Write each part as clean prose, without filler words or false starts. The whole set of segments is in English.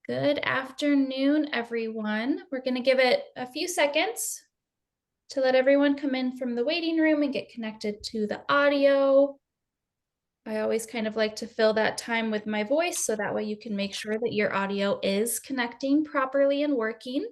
Good afternoon, everyone. We're going to give it a few seconds to let everyone come in from the waiting room and get connected to the audio. I always kind of like to fill that time with my voice so that way you can make sure that your audio is connecting properly and working.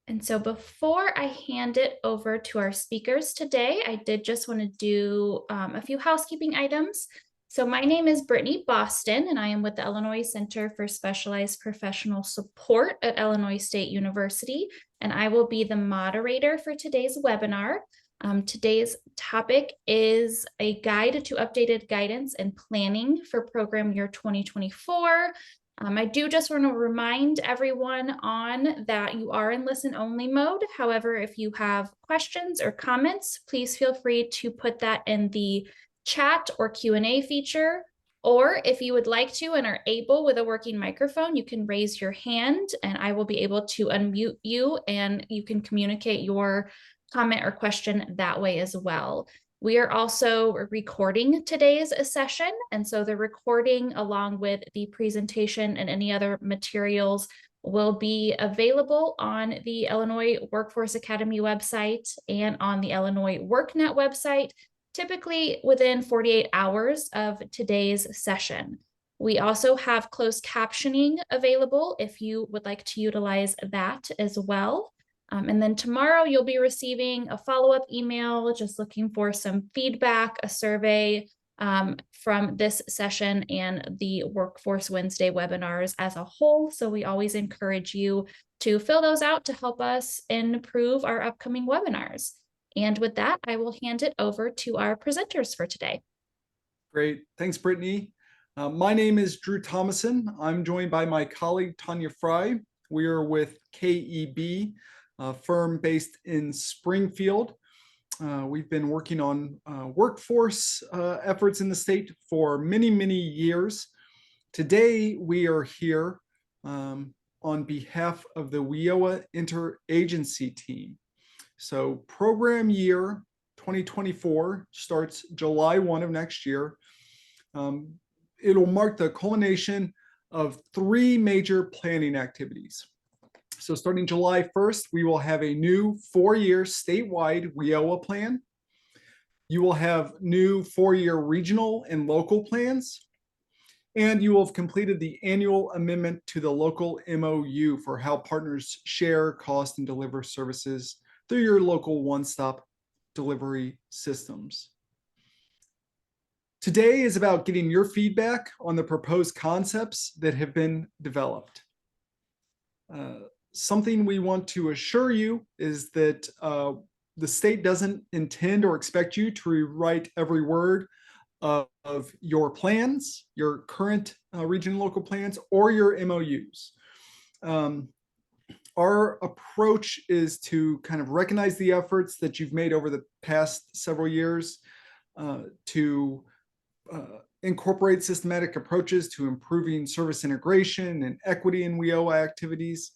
And so before I hand it over to our speakers today, I did just want to do a few housekeeping items. So my name is Brittany Boston, and I am with the Illinois Center for Specialized Professional Support at Illinois State University, and I will be the moderator for today's webinar. Today's topic is a guide to updated guidance and planning for program year 2024. I do just want to remind everyone on that you are in listen only mode. However, if you have questions or comments, please feel free to put that in the chat or Q&A feature. Or if you would like to and are able with a working microphone, you can raise your hand and I will be able to unmute you and you can communicate your comment or question that way as well. We are also recording today's session, and so the recording along with the presentation and any other materials will be available on the Illinois Workforce Academy website and on the Illinois WorkNet website, typically within 48 hours of today's session. We also have closed captioning available if you would like to utilize that as well. And then tomorrow you'll be receiving a follow-up email just looking for some feedback, a survey from this session and the Workforce Wednesday webinars as a whole. So we always encourage you to fill those out to help us improve our upcoming webinars. And with that, I will hand it over to our presenters for today. Great. Thanks, Brittany. My name is Drew Thomason. I'm joined by my colleague, Tanya Fry. We are with KEB, a firm based in Springfield. We've been working on workforce efforts in the state for many, many years. Today, we are here on behalf of the WIOA Interagency team. So program year 2024 starts July 1 of next year. It'll mark the culmination of 3 major planning activities. So starting July 1st, we will have a new 4-year statewide WIOA plan. You will have new 4-year regional and local plans. And you will have completed the annual amendment to the local MOU for how partners share, cost, and deliver services through your local one-stop delivery systems. Today is about getting your feedback on the proposed concepts that have been developed. Something we want to assure you is that the state doesn't intend or expect you to rewrite every word of your plans, your current region and local plans, or your MOUs. Our approach is to kind of recognize the efforts that you've made over the past several years to incorporate systematic approaches to improving service integration and equity in WIOA activities,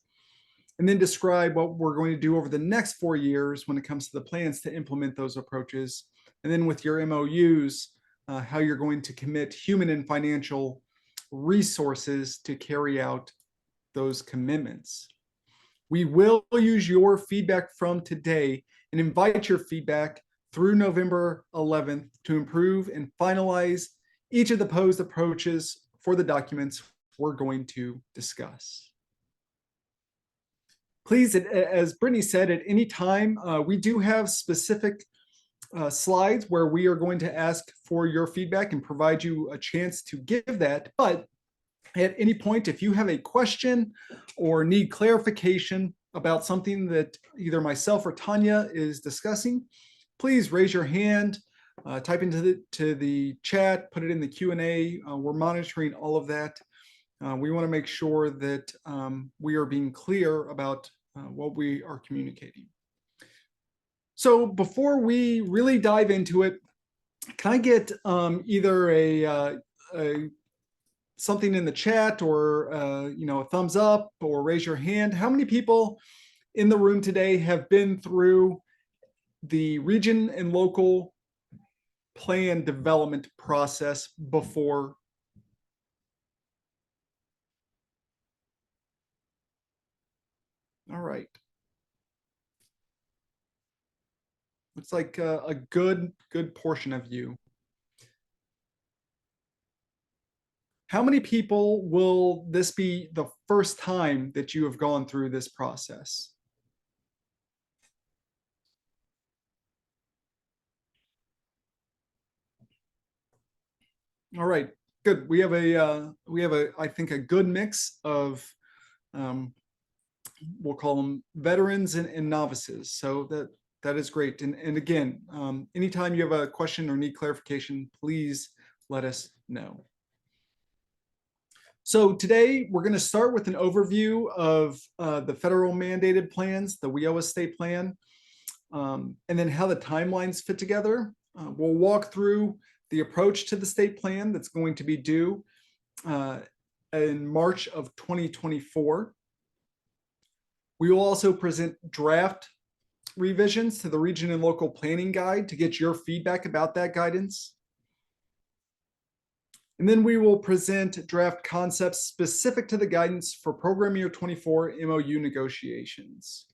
and then describe what we're going to do over the next 4 years when it comes to the plans to implement those approaches. And then with your MOUs, how you're going to commit human and financial resources to carry out those commitments. We will use your feedback from today and invite your feedback through November 11th to improve and finalize each of the proposed approaches for the documents we're going to discuss. Please, as Brittany said, at any time, we do have specific slides where we are going to ask for your feedback and provide you a chance to give that. But at any point, if you have a question or need clarification about something that either myself or Tanya is discussing, please raise your hand, type into the chat, put it in the Q&A. We're monitoring all of that. We want to make sure that we are being clear about what we are communicating. So before we really dive into it, can I get either something in the chat or a thumbs up or raise your hand? How many people in the room today have been through the region and local plan development process before. All right. Looks like a good portion of you. How many people will this be the first time that you have gone through this process? All right, good. We have I think a good mix of we'll call them veterans and novices. So that is great. And again, anytime you have a question or need clarification, please let us know. So today we're going to start with an overview of the federal mandated plans, the WIOA state plan, and then how the timelines fit together. We'll walk through the approach to the state plan that's going to be due in March of 2024. We will also present draft revisions to the region and local planning guide to get your feedback about that guidance. And then we will present draft concepts specific to the guidance for program year 24 MOU negotiations.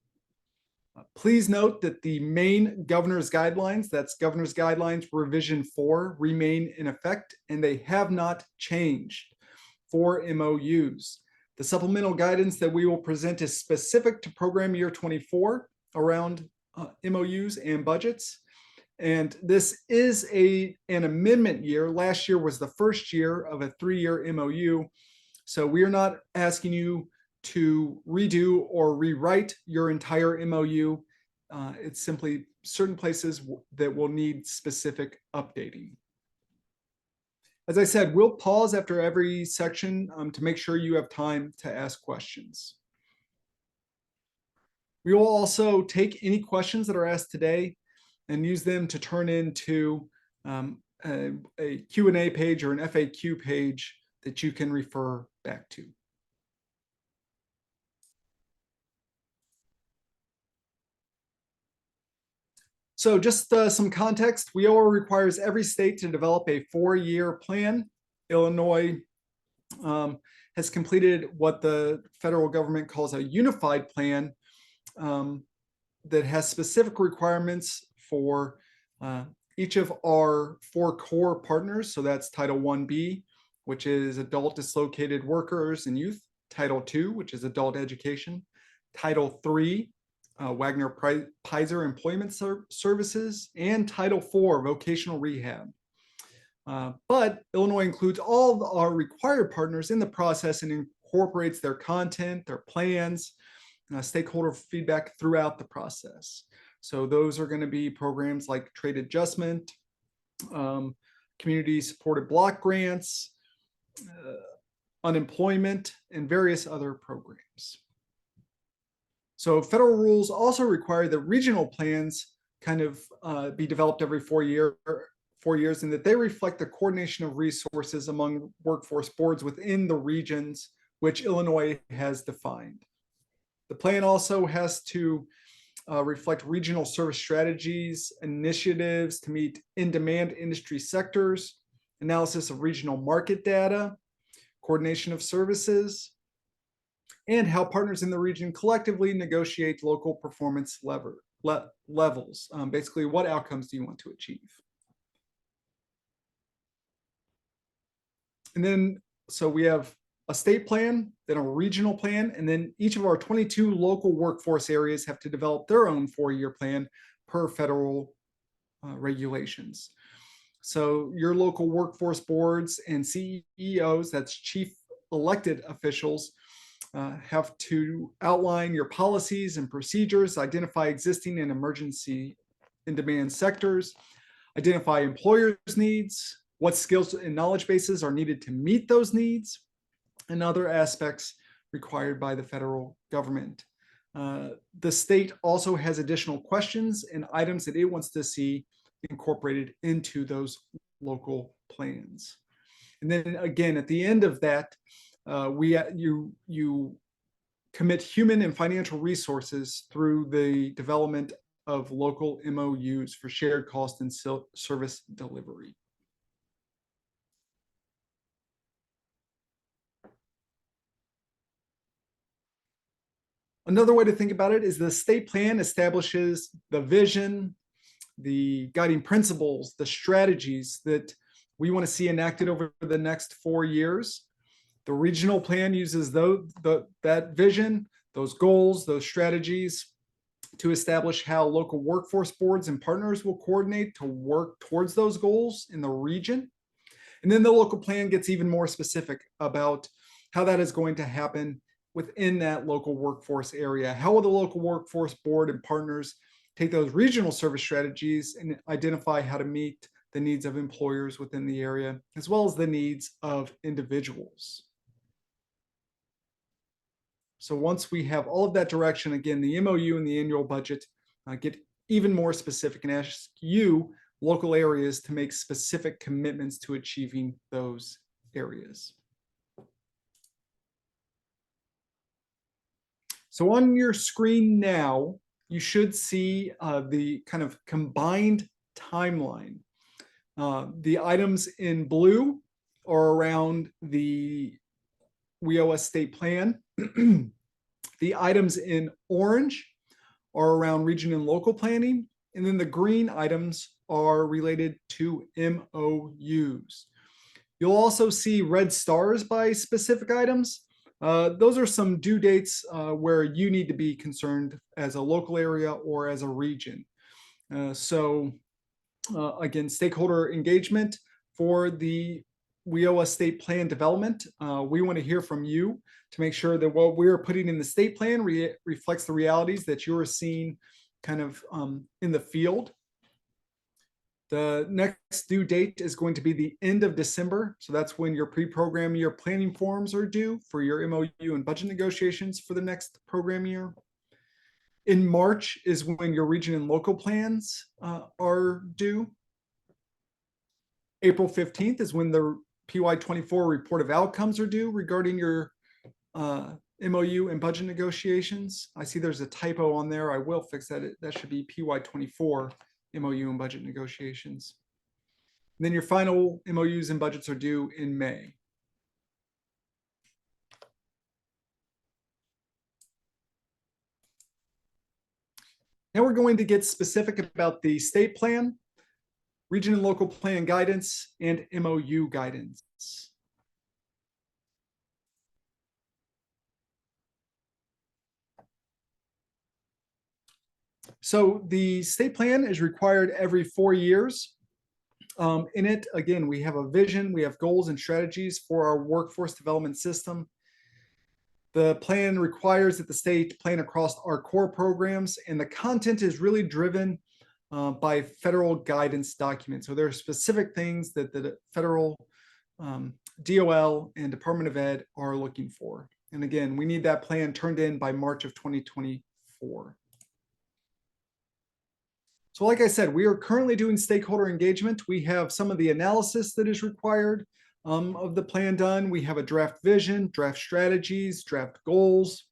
Please note that the main governor's guidelines, that's governor's guidelines revision 4, remain in effect, and they have not changed for MOUs. The supplemental guidance that we will present is specific to program year 24 around MOUs and budgets. And this is an amendment year. Last year was the first year of a 3-year MOU. So we are not asking you to redo or rewrite your entire MOU. It's simply certain places that will need specific updating. As I said, we'll pause after every section to make sure you have time to ask questions. We will also take any questions that are asked today and use them to turn into a Q&A page or an FAQ page that you can refer back to. So just some context, WIOA requires every state to develop a 4-year plan. Illinois has completed what the federal government calls a unified plan that has specific requirements for each of our 4 core partners. So that's Title 1B, which is adult dislocated workers and youth. Title 2, which is adult education. Title 3, Wagner Pizer Employment Services, and Title 4, vocational rehab. But Illinois includes all our required partners in the process and incorporates their content, their plans, stakeholder feedback throughout the process. So those are going to be programs like trade adjustment, community supported block grants, unemployment, and various other programs. So federal rules also require that regional plans kind of be developed every 4 years, and that they reflect the coordination of resources among workforce boards within the regions which Illinois has defined. The plan also has to reflect regional service strategies, initiatives to meet in-demand industry sectors, analysis of regional market data, coordination of services, and how partners in the region collectively negotiate local performance levels. Basically, what outcomes do you want to achieve? And then, so we have a state plan, then a regional plan, and then each of our 22 local workforce areas have to develop their own 4-year plan per federal regulations. So your local workforce boards and CEOs, that's chief elected officials, have to outline your policies and procedures, identify existing and emergency in-demand sectors, identify employers' needs, what skills and knowledge bases are needed to meet those needs, and other aspects required by the federal government. The state also has additional questions and items that it wants to see incorporated into those local plans. And then again, at the end of that, you commit human and financial resources through the development of local MOUs for shared cost and service delivery. Another way to think about it is the state plan establishes the vision, the guiding principles, the strategies that we want to see enacted over the next 4 years. The regional plan uses that vision, those goals, those strategies to establish how local workforce boards and partners will coordinate to work towards those goals in the region. And then the local plan gets even more specific about how that is going to happen within that local workforce area. How will the local workforce board and partners take those regional service strategies and identify how to meet the needs of employers within the area, as well as the needs of individuals? So once we have all of that direction, again, the MOU and the annual budget get even more specific and ask you, local areas, to make specific commitments to achieving those areas. So on your screen now, you should see the kind of combined timeline. The items in blue are around the WIOA state plan. The items in orange are around region and local planning. And then the green items are related to MOUs. You'll also see red stars by specific items. Those are some due dates where you need to be concerned as a local area or as a region. Again, stakeholder engagement for the WIOA state plan development. We want to hear from you to make sure that what we're putting in the state plan reflects the realities that you're seeing kind of in the field. The next due date is going to be the end of December. So that's when your pre-program year planning forms are due for your MOU and budget negotiations for the next program year. In March is when your region and local plans are due. April 15th is when the PY24 report of outcomes are due regarding your MOU and budget negotiations. I see there's a typo on there. I will fix that. That should be PY24 MOU and budget negotiations. And then your final MOUs and budgets are due in May. Now we're going to get specific about the state plan, region and local plan guidance, and MOU guidance. So the state plan is required every 4 years. In it, again, we have a vision, we have goals and strategies for our workforce development system. The plan requires that the state plan across our core programs, and the content is really driven by federal guidance documents. So there are specific things that the federal DOL and Department of Ed are looking for. And again, we need that plan turned in by March of 2024. So like I said, we are currently doing stakeholder engagement. We have some of the analysis that is required of the plan done. We have a draft vision, draft strategies, draft goals.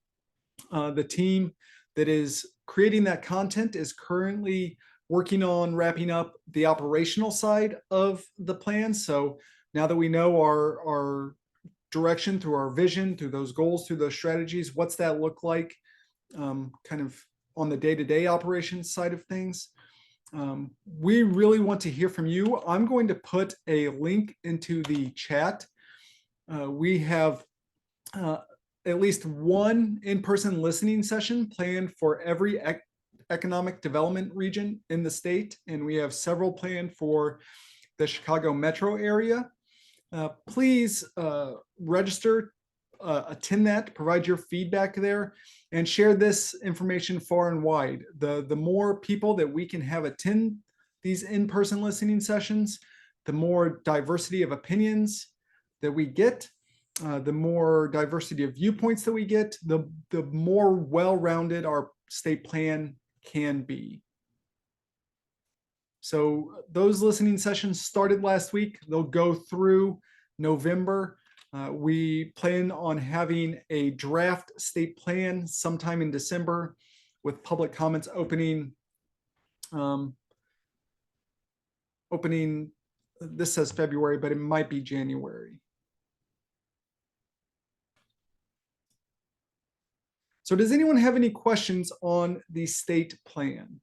The team that is creating that content is currently working on wrapping up the operational side of the plan. So now that we know our direction through our vision, through those goals, through those strategies, what's that look like kind of on the day-to-day operations side of things? We really want to hear from you. I'm going to put a link into the chat. We have at least one in-person listening session planned for every economic development region in the state, and we have several planned for the Chicago metro area. Please register, attend that, provide your feedback there, and share this information far and wide. The more people that we can have attend these in-person listening sessions, the more diversity of opinions that we get, the more diversity of viewpoints that we get, the more well-rounded our state plan can be. So those listening sessions started last week. They'll go through November. We plan on having a draft state plan sometime in December, with public comments opening Opening, this says February, but it might be January. So does anyone have any questions on the state plan?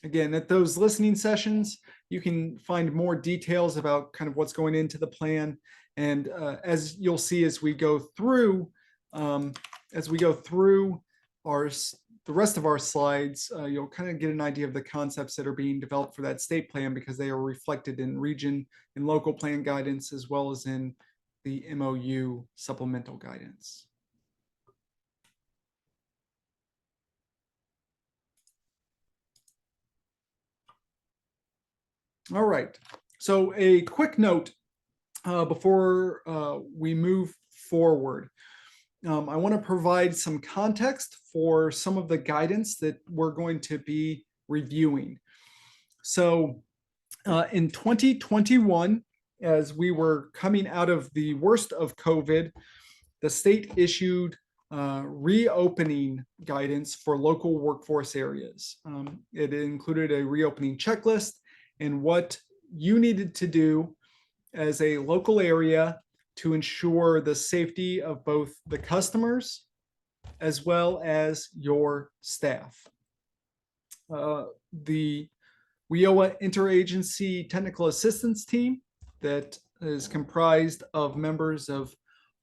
Again, at those listening sessions, you can find more details about kind of what's going into the plan. And as you'll see as we go through, our the rest of our slides, you'll kind of get an idea of the concepts that are being developed for that state plan, because they are reflected in region and local plan guidance, as well as in the MOU supplemental guidance. All right, so a quick note before we move forward. I want to provide some context for some of the guidance that we're going to be reviewing. So in 2021, as we were coming out of the worst of COVID, the state issued reopening guidance for local workforce areas. It included a reopening checklist and what you needed to do as a local area to ensure the safety of both the customers as well as your staff. The WIOA Interagency Technical Assistance Team that is comprised of members of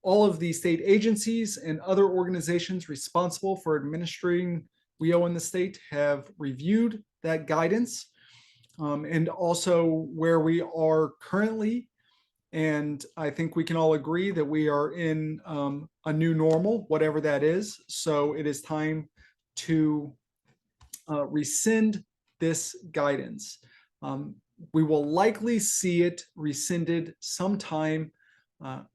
all of the state agencies and other organizations responsible for administering WIOA in the state have reviewed that guidance, and also where we are currently. And I think we can all agree that we are in a new normal, whatever that is. So it is time to rescind this guidance. We will likely see it rescinded sometime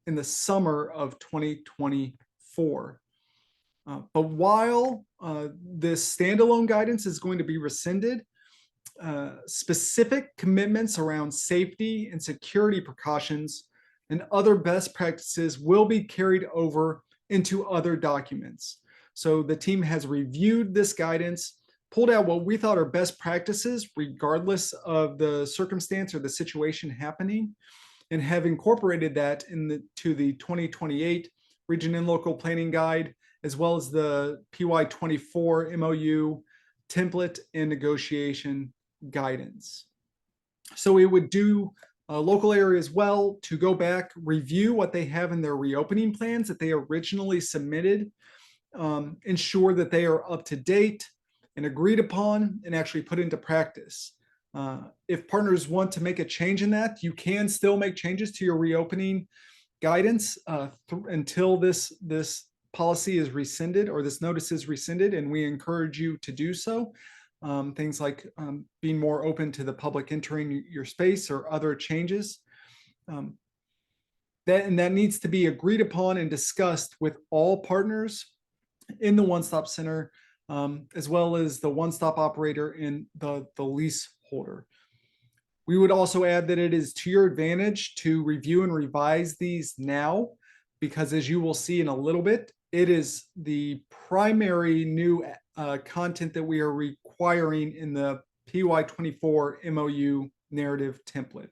in the summer of 2024. But while this standalone guidance is going to be rescinded, specific commitments around safety and security precautions and other best practices will be carried over into other documents. So the team has reviewed this guidance, pulled out what we thought are best practices, regardless of the circumstance or the situation happening, and have incorporated that into the 2028 Region and Local Planning Guide, as well as the PY24 MOU template and negotiation guidance. So it would do local areas well to go back, review what they have in their reopening plans that they originally submitted, ensure that they are up to date and agreed upon and actually put into practice. If partners want to make a change in that, you can still make changes to your reopening guidance until this policy is rescinded or this notice is rescinded, and we encourage you to do so. Things like being more open to the public entering your space or other changes. That needs to be agreed upon and discussed with all partners in the one-stop center, as well as the one-stop operator and the leaseholder. We would also add that it is to your advantage to review and revise these now, because as you will see in a little bit, it is the primary new content that we are requiring in the PY24 MOU narrative template.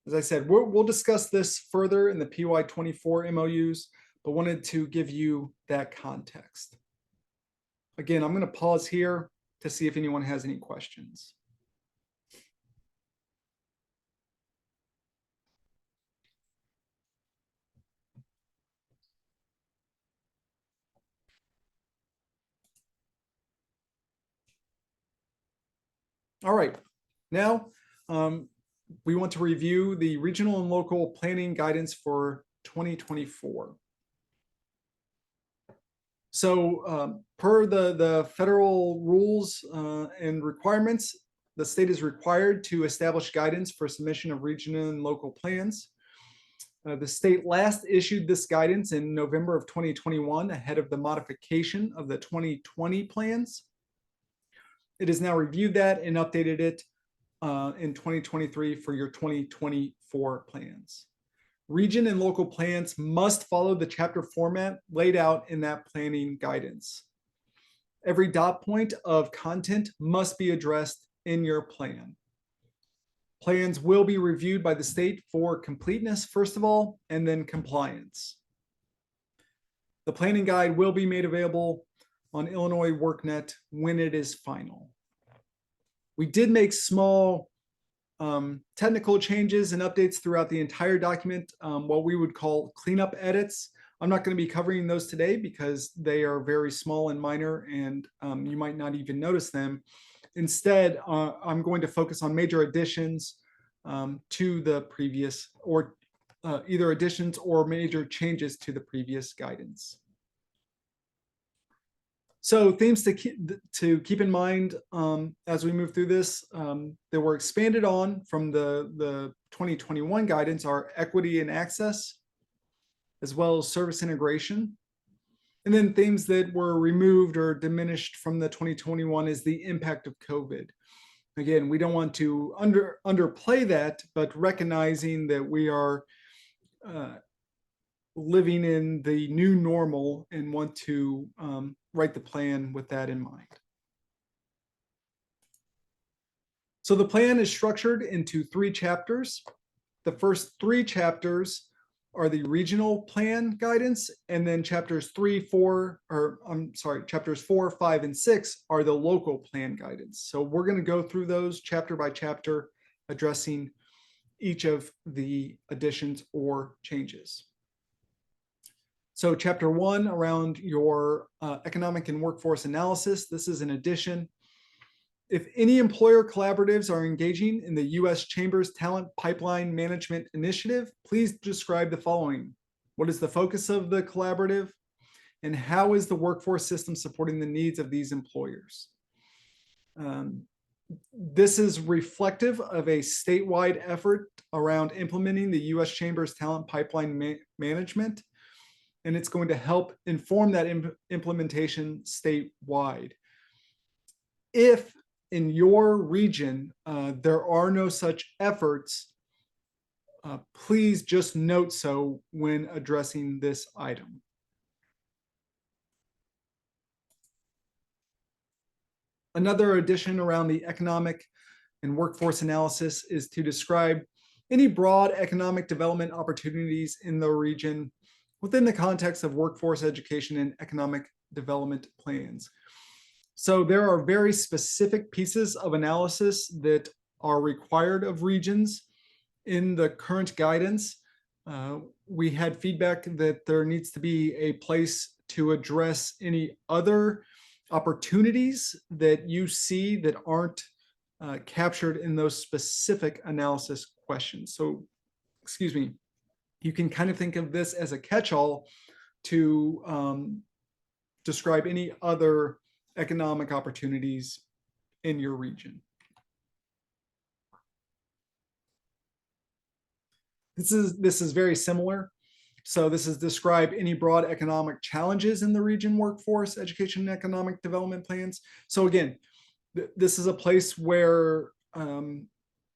As I said, we'll discuss this further in the PY24 MOUs, but wanted to give you that context. Again, I'm going to pause here to see if anyone has any questions. All right, now we want to review the regional and local planning guidance for 2024. So per the federal rules and requirements, the state is required to establish guidance for submission of regional and local plans. The state last issued this guidance in November of 2021 ahead of the modification of the 2020 plans. It has now reviewed that and updated it in 2023 for your 2024 plans. Region and local plans must follow the chapter format laid out in that planning guidance. Every dot point of content must be addressed in your plan. Plans will be reviewed by the state for completeness, first of all, and then compliance. The planning guide will be made available on Illinois WorkNet when it is final. We did make small technical changes and updates throughout the entire document, what we would call cleanup edits. I'm not going to be covering those today because they are very small and minor, and you might not even notice them. Instead, I'm going to focus on major additions to the previous, or either additions or major changes to the previous guidance. So themes to keep in mind as we move through this that were expanded on from the 2021 guidance are equity and access, as well as service integration. And then themes that were removed or diminished from the 2021 is the impact of COVID. Again, we don't want to underplay that, but recognizing that we are living in the new normal and want to write the plan with that in mind. So the plan is structured into 3 chapters. The first 3 chapters are the regional plan guidance, and then chapters 4, 5, and 6 are the local plan guidance. So we're going to go through those chapter by chapter, addressing each of the additions or changes. So chapter 1 around your economic and workforce analysis. This is an addition. If any employer collaboratives are engaging in the U.S. Chamber's Talent Pipeline Management Initiative, please describe the following. What is the focus of the collaborative? And how is the workforce system supporting the needs of these employers? This is reflective of a statewide effort around implementing the U.S. Chamber's Talent Pipeline Management, and it's going to help inform that implementation statewide. If in your region there are no such efforts, please just note so when addressing this item. Another addition around the economic and workforce analysis is to describe any broad economic development opportunities in the region within the context of workforce education and economic development plans. So there are very specific pieces of analysis that are required of regions in the current guidance. We had feedback that there needs to be a place to address any other opportunities that you see that aren't captured in those specific analysis questions. So, excuse me, you can kind of think of this as a catch-all to describe any other economic opportunities in your region. This is very similar. So this is describe any broad economic challenges in the region workforce, education, and economic development plans. So again, this is a place where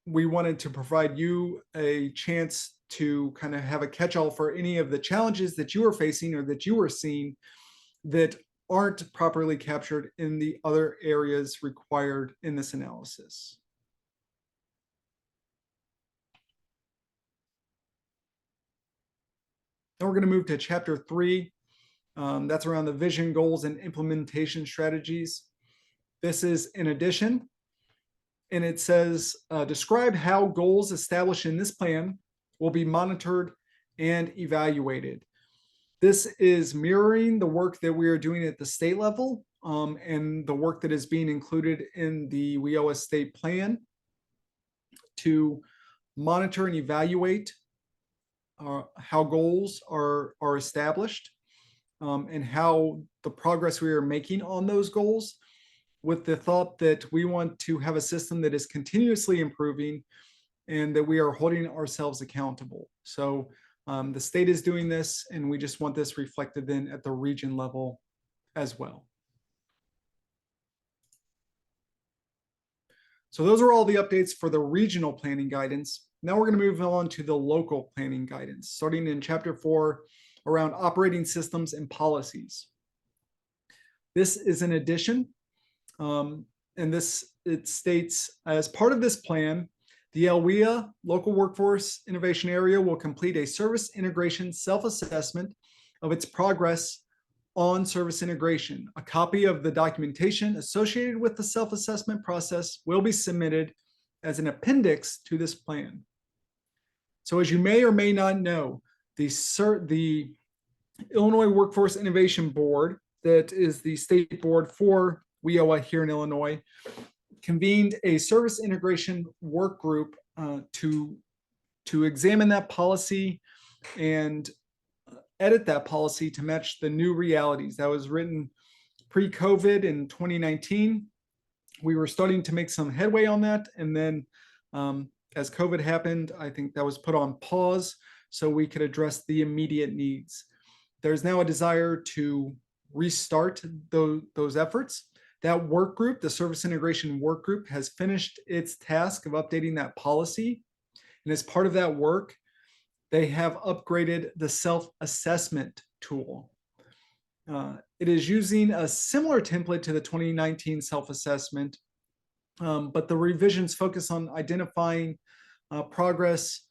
we wanted to provide you a chance to kind of have a catch-all for any of the challenges that you are facing or that you are seeing that aren't properly captured in the other areas required in this analysis. Now we're going to move to chapter 3. That's around the vision, goals, and implementation strategies. This is an addition, and it says, describe how goals established in this plan will be monitored and evaluated. This is mirroring the work that we are doing at the state level and the work that is being included in the WIOA state plan to monitor and evaluate how goals are established and how the progress we are making on those goals, with the thought that we want to have a system that is continuously improving and that we are holding ourselves accountable. So the state is doing this, and we just want this reflected then at the region level as well. So those are all the updates for the regional planning guidance. Now we're going to move on to the local planning guidance, starting in Chapter 4 around operating systems and policies. This is an addition, and it states, as part of this plan, the LWIA, Local Workforce Innovation Area, will complete a service integration self-assessment of its progress on service integration. A copy of the documentation associated with the self-assessment process will be submitted as an appendix to this plan. So as you may or may not know, the Illinois Workforce Innovation Board, that is the state board for WIOA here in Illinois, convened a service integration work group to examine that policy and edit that policy to match the new realities. That was written pre-COVID in 2019. We were starting to make some headway on that. And then as COVID happened, I think that was put on pause so we could address the immediate needs. There's now a desire to restart those efforts. That work group, the service integration work group, has finished its task of updating that policy. And as part of that work, they have upgraded the self-assessment tool. It is using a similar template to the 2019 self-assessment, but the revisions focus on identifying progress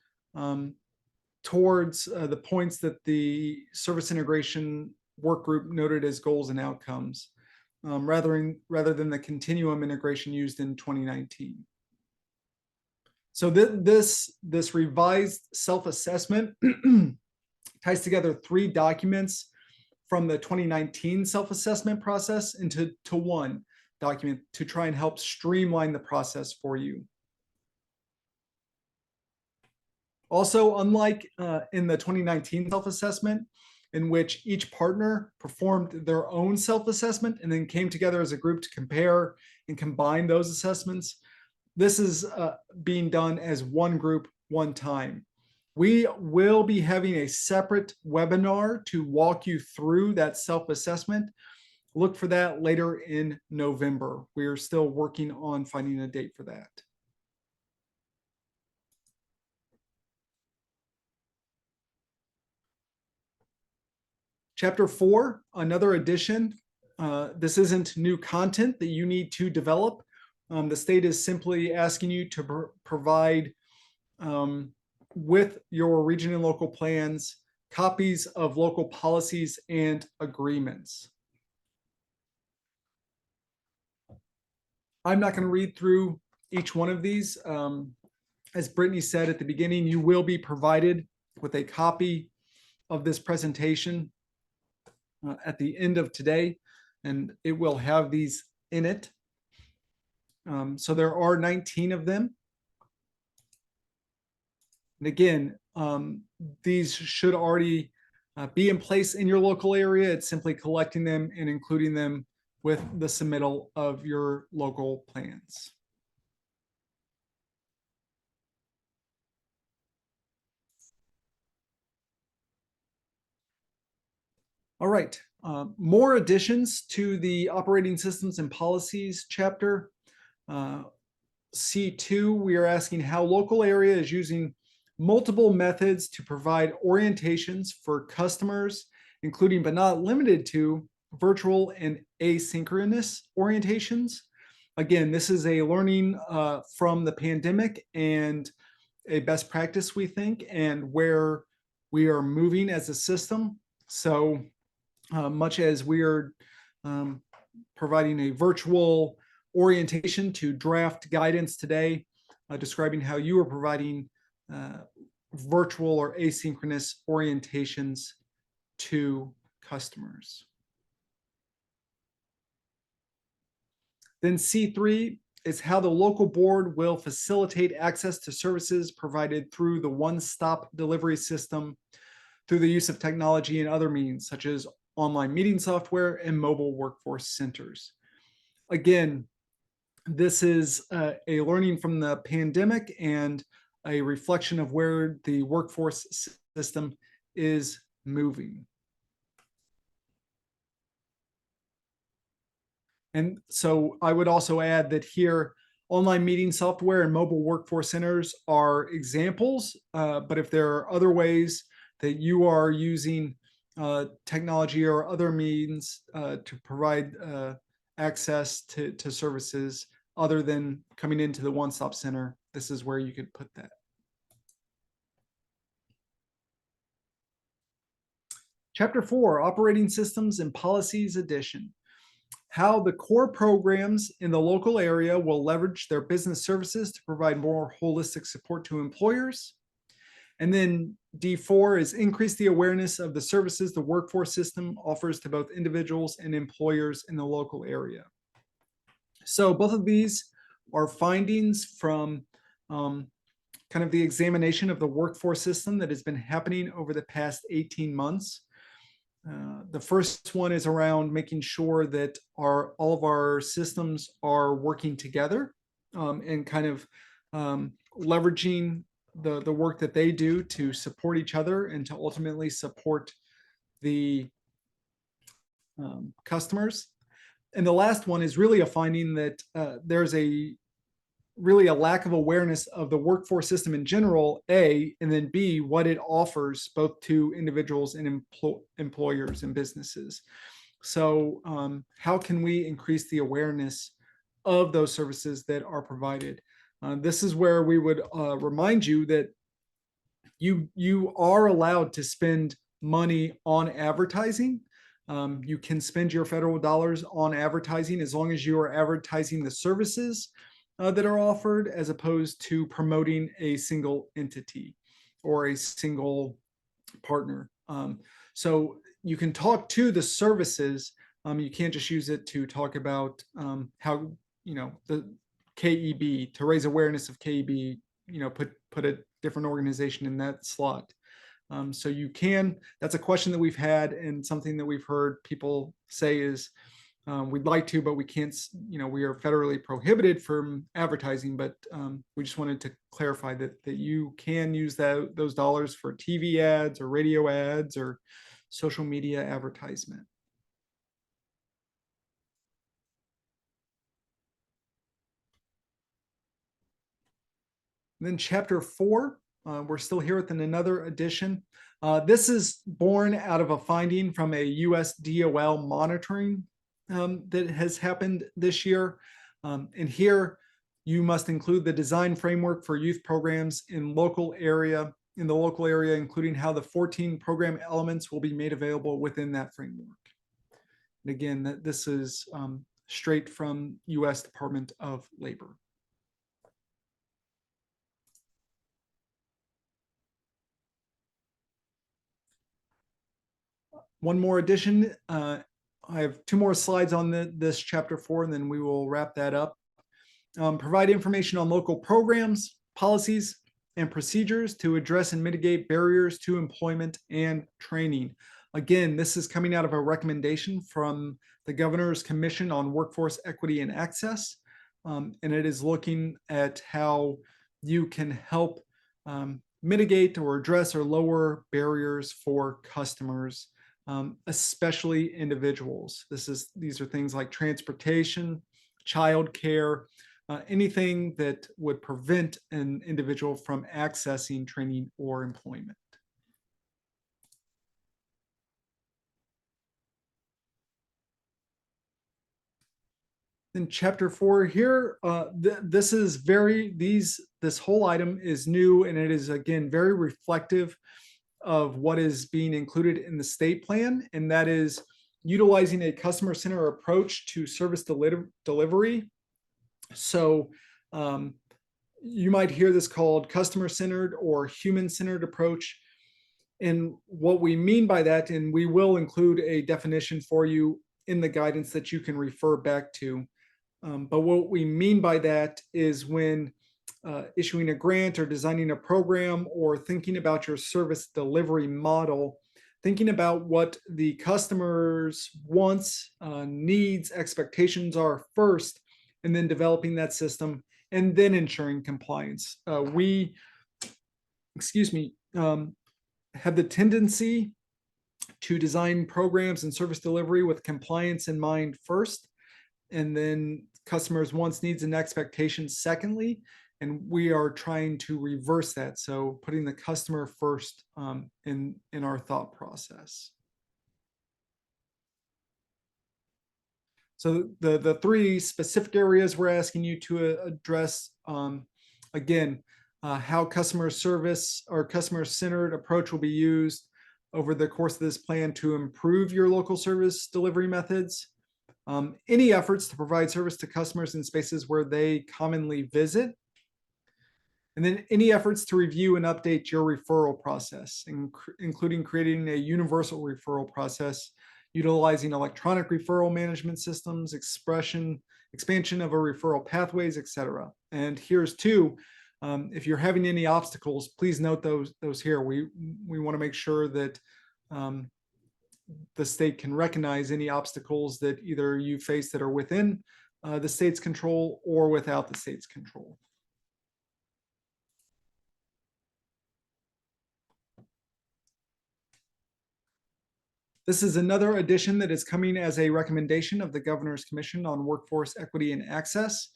towards the points that the service integration work group noted as goals and outcomes, rather than the continuum integration used in 2019. So this revised self-assessment ties together 3 documents from the 2019 self-assessment process into one document to try and help streamline the process for you. Also, unlike in the 2019 self-assessment, in which each partner performed their own self-assessment and then came together as a group to compare and combine those assessments, this is being done as one group, one time. We will be having a separate webinar to walk you through that self-assessment. Look for that later in November. We are still working on finding a date for that. Chapter 4, another addition. This isn't new content that you need to develop. The state is simply asking you to provide with your region and local plans copies of local policies and agreements. I'm not going to read through each one of these. As Brittany said at the beginning, you will be provided with a copy of this presentation at the end of today, and it will have these in it. So there are 19 of them. And again, these should already be in place in your local area. It's simply collecting them and including them with the submittal of your local plans. All right, more additions to the operating systems and policies chapter. C2, we are asking how local area is using multiple methods to provide orientations for customers, including but not limited to virtual and asynchronous orientations. Again, this is a learning from the pandemic and a best practice, we think, and where we are moving as a system. So much as we are providing a virtual orientation to draft guidance today, describing how you are providing virtual or asynchronous orientations to customers. Then C3 is how the local board will facilitate access to services provided through the one-stop delivery system through the use of technology and other means, such as online meeting software and mobile workforce centers. Again, this is a learning from the pandemic and a reflection of where the workforce system is moving. And so I would also add that here, Online meeting software and mobile workforce centers are examples, but if there are other ways that you are using technology or other means to provide access to services other than coming into the one-stop center, this is where you could put that. Chapter 4, Operating Systems and Policies Edition. How the core programs in the local area will leverage their business services to provide more holistic support to employers. And then D4 is increase the awareness of the services the workforce system offers to both individuals and employers in the local area. So both of these are findings from kind of the examination of the workforce system that has been happening over the past 18 months. The first one is around making sure that all of our systems are working together and kind of leveraging the work that they do to support each other and to ultimately support the customers. And the last one is really a finding that there's really a lack of awareness of the workforce system in general, A, and then B, what it offers both to individuals and employers and businesses. So how can we increase the awareness of those services that are provided? This is where we would remind you that you are allowed to spend money on advertising. You can spend your federal dollars on advertising as long as you are advertising the services that are offered, as opposed to promoting a single entity or a single partner. So you can talk to the services. You can't just use it to talk about how, the KEB, to raise awareness of KEB, put a different organization in that slot. So you can, that's a question that we've had, and something that we've heard people say is, we'd like to, but we can't, we are federally prohibited from advertising, but we just wanted to clarify that you can use those dollars for TV ads or radio ads or social media advertisement. And then chapter 4, we're still here with another edition. This is born out of a finding from a US DOL monitoring that has happened this year. And here you must include the design framework for youth programs in the local area, including how the 14 program elements will be made available within that framework. And again, this is straight from US Department of Labor. One more addition. I have 2 more slides on this chapter 4, and then we will wrap that up. Provide information on local programs, policies, and procedures to address and mitigate barriers to employment and training. Again, this is coming out of a recommendation from the Governor's Commission on Workforce Equity and Access, and it is looking at how you can help mitigate or address or lower barriers for customers, especially individuals. These are things like transportation, childcare, anything that would prevent an individual from accessing training or employment. In chapter 4 here, this whole item is new, and it is again very reflective of what is being included in the state plan, and that is utilizing a customer-centered approach to service delivery. So you might hear this called customer-centered or human-centered approach. And what we mean by that, and we will include a definition for you in the guidance that you can refer back to. But what we mean by that is when issuing a grant or designing a program or thinking about your service delivery model, thinking about what the customer's wants, needs, expectations are first, and then developing that system and then ensuring compliance. We have the tendency to design programs and service delivery with compliance in mind first, and then customers' wants, needs, and expectations secondly, and we are trying to reverse that. So putting the customer first in our thought process. So the three specific areas we're asking you to address, again, how customer service or customer-centered approach will be used over the course of this plan to improve your local service delivery methods, any efforts to provide service to customers in spaces where they commonly visit, and then any efforts to review and update your referral process, including creating a universal referral process, utilizing electronic referral management systems, expansion of a referral pathways, etc. And here's two. If you're having any obstacles, please note those here. We want to make sure that the state can recognize any obstacles that either you face that are within the state's control or without the state's control. This is another addition that is coming as a recommendation of the Governor's Commission on Workforce Equity and Access.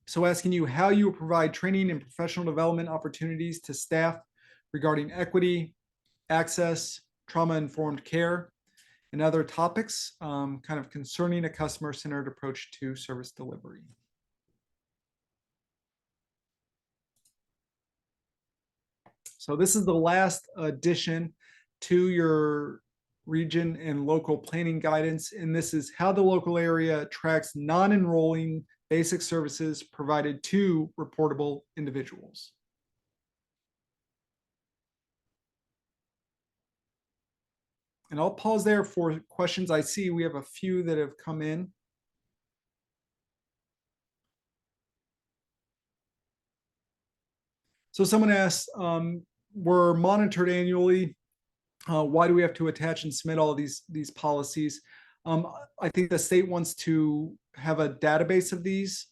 So asking you how you will provide training and professional development opportunities to staff regarding equity, access, trauma-informed care, and other topics kind of concerning a customer-centered approach to service delivery. So this is the last addition to your region and local planning guidance, and this is how the local area tracks non-enrolling basic services provided to reportable individuals. And I'll pause there for questions. I see we have a few that have come in. So someone asked, we're monitored annually. Why do we have to attach and submit all of these policies? I think the state wants to have a database of these.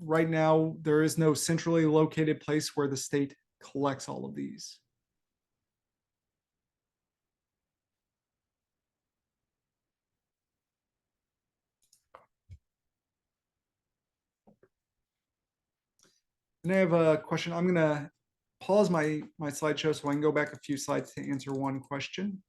Right now, there is no centrally located place where the state collects all of these. And I have a question. I'm going to pause my slideshow so I can go back a few slides to answer one question.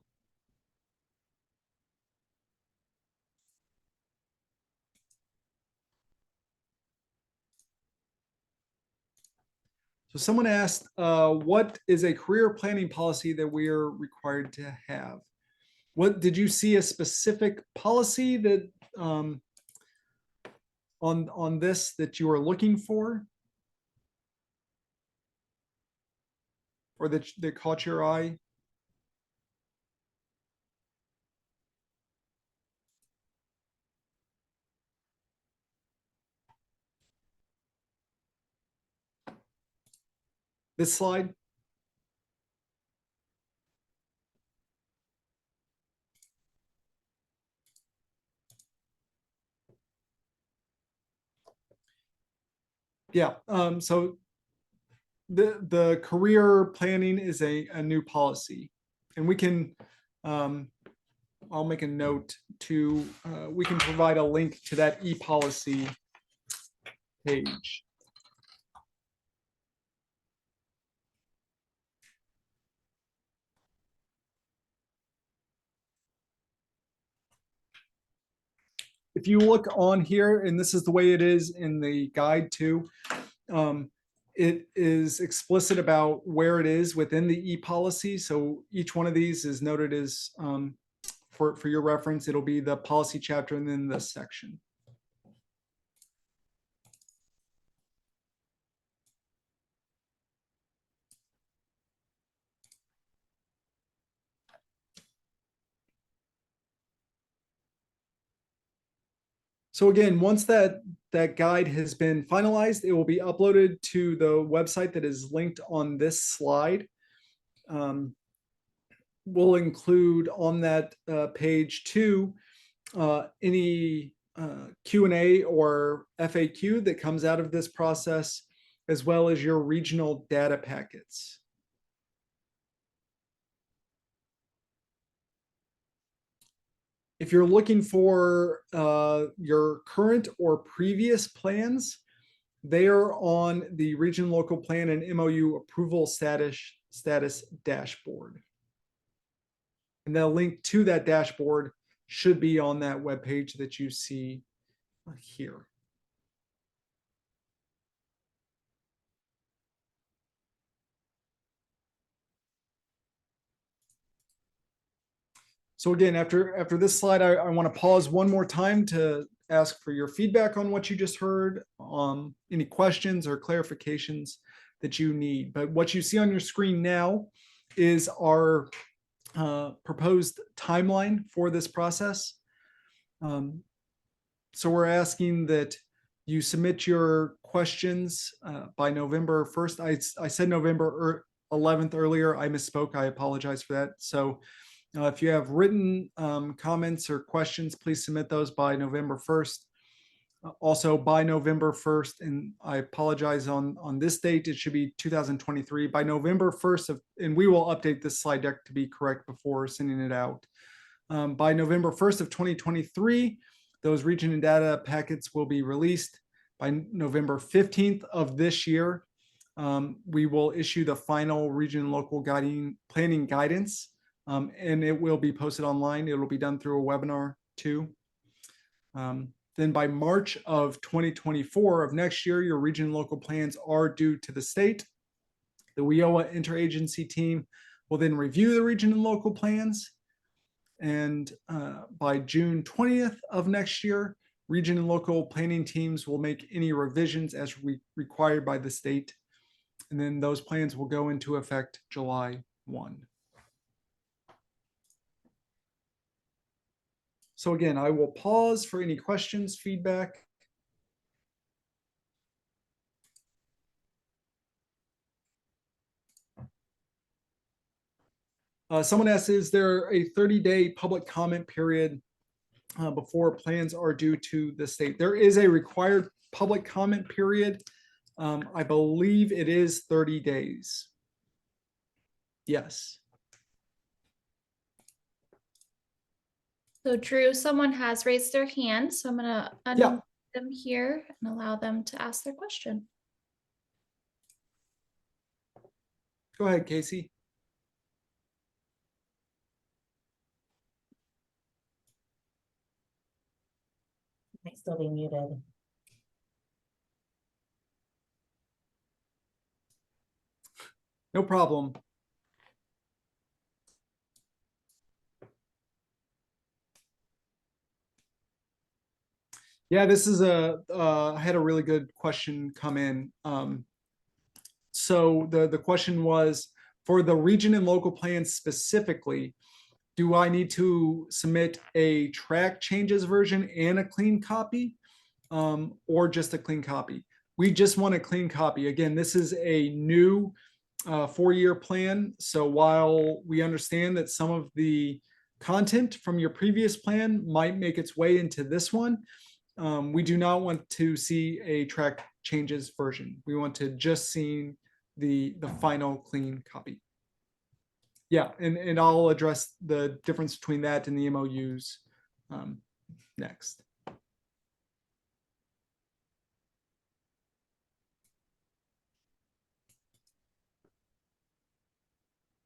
So someone asked, what is a career planning policy that we are required to have? What did you see a specific policy that on this that you are looking for? Or that caught your eye? This slide? Yeah, so the career planning is a new policy, and we can, I'll make a note to, we can provide a link to that e-policy page. If you look on here, and this is the way it is in the guide too, it is explicit about where it is within the e-policy. So each one of these is noted as, for your reference, it'll be the policy chapter and then this section. So again, once that guide has been finalized, it will be uploaded to the website that is linked on this slide. We'll include on that page too any Q&A or FAQ that comes out of this process, as well as your regional data packets. If you're looking for your current or previous plans, they are on the region local plan and MOU approval status dashboard. And the link to that dashboard should be on that web page that you see here. So again, after this slide, I want to pause one more time to ask for your feedback on what you just heard, any questions or clarifications that you need. But what you see on your screen now is our proposed timeline for this process. So we're asking that you submit your questions by November 1st. I said November 11th earlier. I misspoke. I apologize for that. So if you have written comments or questions, please submit those by November 1st. Also by November 1st, and I apologize on this date, it should be 2023. By November 1st, and we will update this slide deck to be correct before sending it out. By November 1st of 2023, those region and data packets will be released. By November 15th of this year, we will issue the final region and local planning guidance, and it will be posted online. It will be done through a webinar too. Then by March of 2024 of next year, your region and local plans are due to the state. The WIOA interagency team will then review the region and local plans. And by June 20th of next year, region and local planning teams will make any revisions as required by the state. And then those plans will go into effect July 1. So again, I will pause for any questions, feedback. Someone asked, is there a 30-day public comment period before plans are due to the state? There is a required public comment period. I believe it is 30 days. Yes. So Drew, someone has raised their hand, so I'm going to unmute them here and allow them to ask their question. Go ahead, Casey. Might still be muted. No problem. Yeah, this is I had a really good question come in. So the question was, for the region and local plans specifically, do I need to submit a track changes version and a clean copy, or just a clean copy? We just want a clean copy. Again, this is a new 4-year plan. So while we understand that some of the content from your previous plan might make its way into this one, we do not want to see a track changes version. We want to just see the final clean copy. Yeah, and I'll address the difference between that and the MOUs next.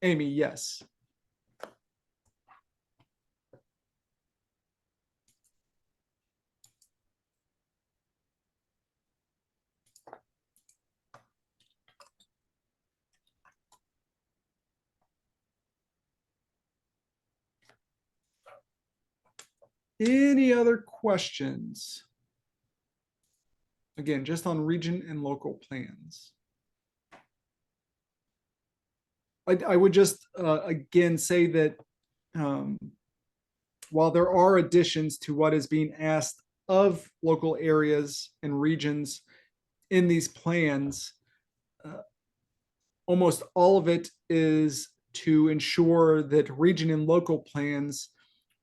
Amy, yes. Any other questions? Again, just on region and local plans. I would just again say that while there are additions to what is being asked of local areas and regions in these plans, almost all of it is to ensure that region and local plans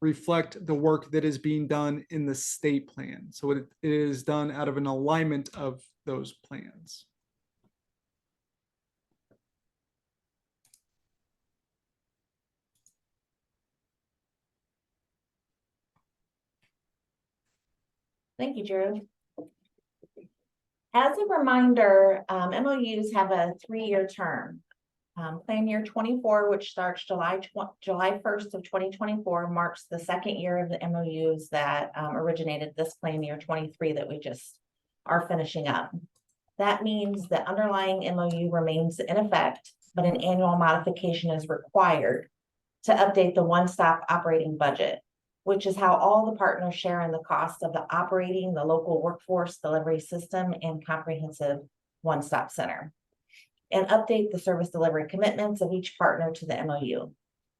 reflect the work that is being done in the state plan. So it is done out of an alignment of those plans. Thank you, Drew. As a reminder, MOUs have a 3-year term. Plan year 24, which starts July 1st of 2024, marks the second year of the MOUs that originated this plan year 23 that we just are finishing up. That means the underlying MOU remains in effect, but an annual modification is required to update the one-stop operating budget, which is how all the partners share in the cost of the operating the local workforce delivery system and comprehensive one-stop center, and update the service delivery commitments of each partner to the MOU.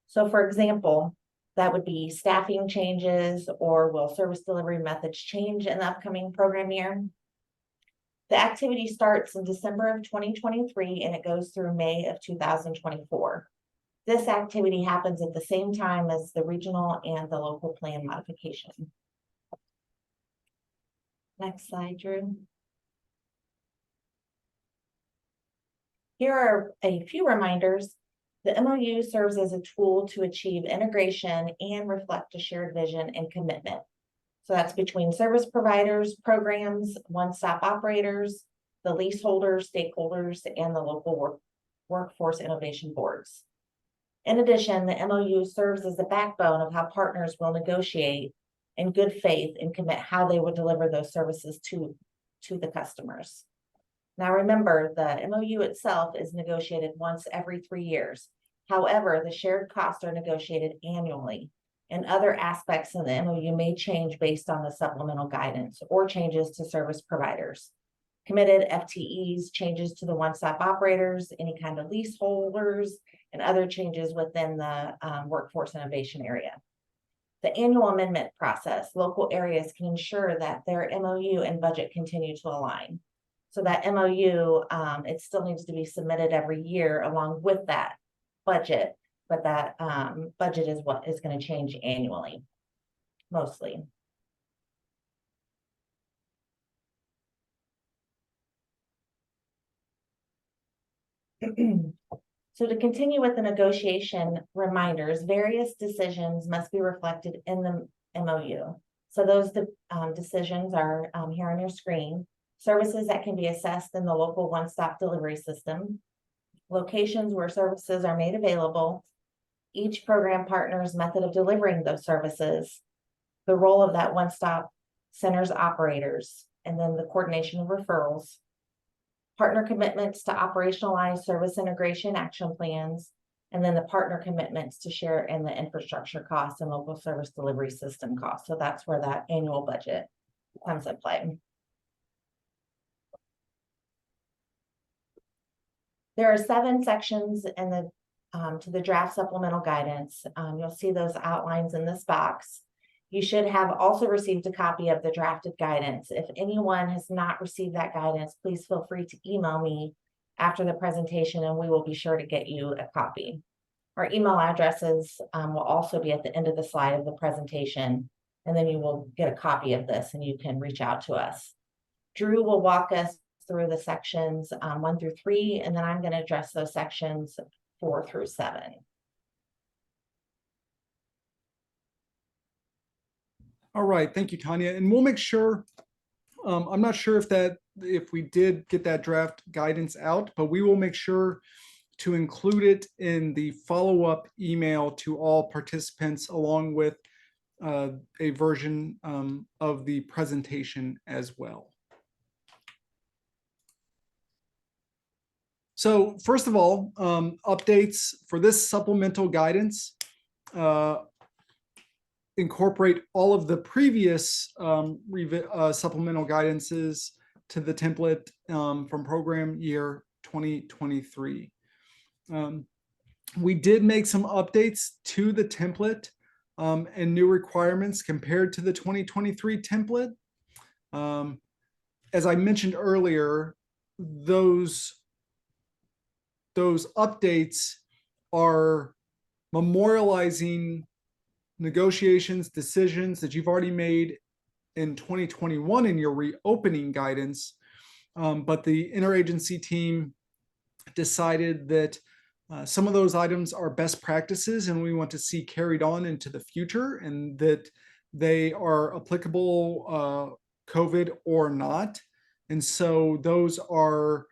So for example, that would be staffing changes, or will service delivery methods change in the upcoming program year? The activity starts in December of 2023 and it goes through May of 2024. This activity happens at the same time as the regional and the local plan modification. Next slide, Drew. Here are a few reminders. The MOU serves as a tool to achieve integration and reflect a shared vision and commitment. So that's between service providers, programs, one-stop operators, the leaseholders, stakeholders, and the local workforce innovation boards. In addition, the MOU serves as the backbone of how partners will negotiate in good faith and commit how they will deliver those services to the customers. Now remember, the MOU itself is negotiated once every 3 years. However, the shared costs are negotiated annually, and other aspects of the MOU may change based on the supplemental guidance or changes to service providers. Committed FTEs, changes to the one-stop operators, any kind of leaseholders, and other changes within the workforce innovation area. The annual amendment process, local areas can ensure that their MOU and budget continue to align. So that MOU, it still needs to be submitted every year along with that budget, but that budget is what is going to change annually, mostly. So to continue with the negotiation reminders, various decisions must be reflected in the MOU. So those decisions are here on your screen. Services that can be assessed in the local one-stop delivery system, locations where services are made available, each program partner's method of delivering those services, the role of that one-stop center's operators, and then the coordination of referrals, partner commitments to operationalize service integration action plans, and then the partner commitments to share in the infrastructure costs and local service delivery system costs. So that's where that annual budget comes into play. There are 7 sections in the to the draft supplemental guidance. You'll see those outlines in this box. You should have also received a copy of the drafted guidance. If anyone has not received that guidance, please feel free to email me after the presentation and we will be sure to get you a copy. Our email addresses will also be at the end of the slide of the presentation, and then you will get a copy of this and you can reach out to us. Drew will walk us through the sections 1 through 3, and then I'm going to address those sections 4 through 7. All right, thank you, Tanya. And we'll make sure, I'm not sure if we did get that draft guidance out, but we will make sure to include it in the follow-up email to all participants, along with a version of the presentation as well. So first of all, updates for this supplemental guidance incorporate all of the previous supplemental guidances to the template from program year 2023. We did make some updates to the template and new requirements compared to the 2023 template. As I mentioned earlier, those updates are memorializing negotiations, decisions that you've already made in 2021 in your reopening guidance. But the interagency team decided that some of those items are best practices and we want to see carried on into the future, and that they are applicable COVID or not. And so those are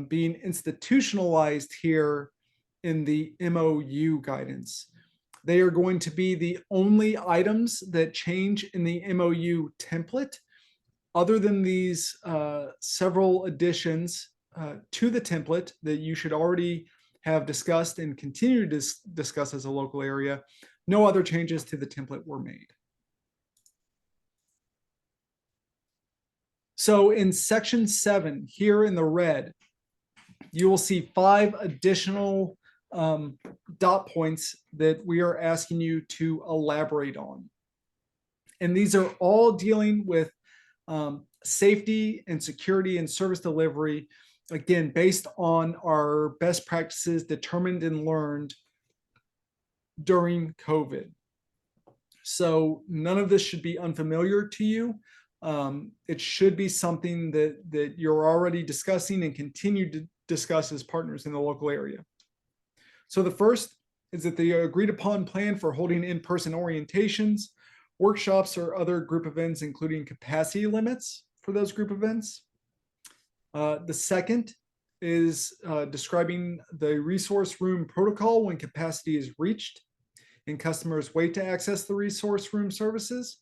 being institutionalized here in the MOU guidance. They are going to be the only items that change in the MOU template. Other than these several additions to the template that you should already have discussed and continue to discuss as a local area, no other changes to the template were made. So in section 7, here in the red, you will see 5 additional dot points that we are asking you to elaborate on. And these are all dealing with safety and security and service delivery, again, based on our best practices determined and learned during COVID. So none of this should be unfamiliar to you. It should be something that you're already discussing and continue to discuss as partners in the local area. So the first is that the agreed upon plan for holding in-person orientations, workshops, or other group events, including capacity limits for those group events. The second is describing the resource room protocol when capacity is reached and customers wait to access the resource room services.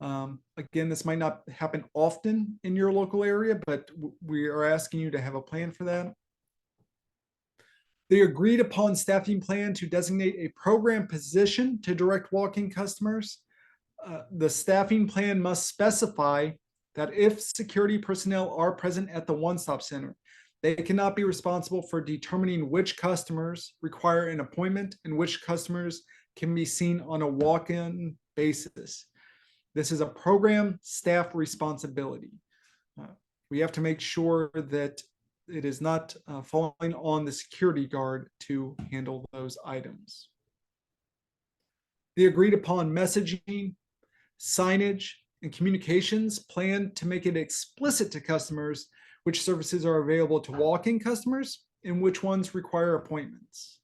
Again, this might not happen often in your local area, but we are asking you to have a plan for that. The agreed upon staffing plan to designate a program position to direct walk-in customers. The staffing plan must specify that if security personnel are present at the one-stop center, they cannot be responsible for determining which customers require an appointment and which customers can be seen on a walk-in basis. This is a program staff responsibility. We have to make sure that it is not falling on the security guard to handle those items. The agreed upon messaging, signage, and communications plan to make it explicit to customers which services are available to walk-in customers and which ones require appointments.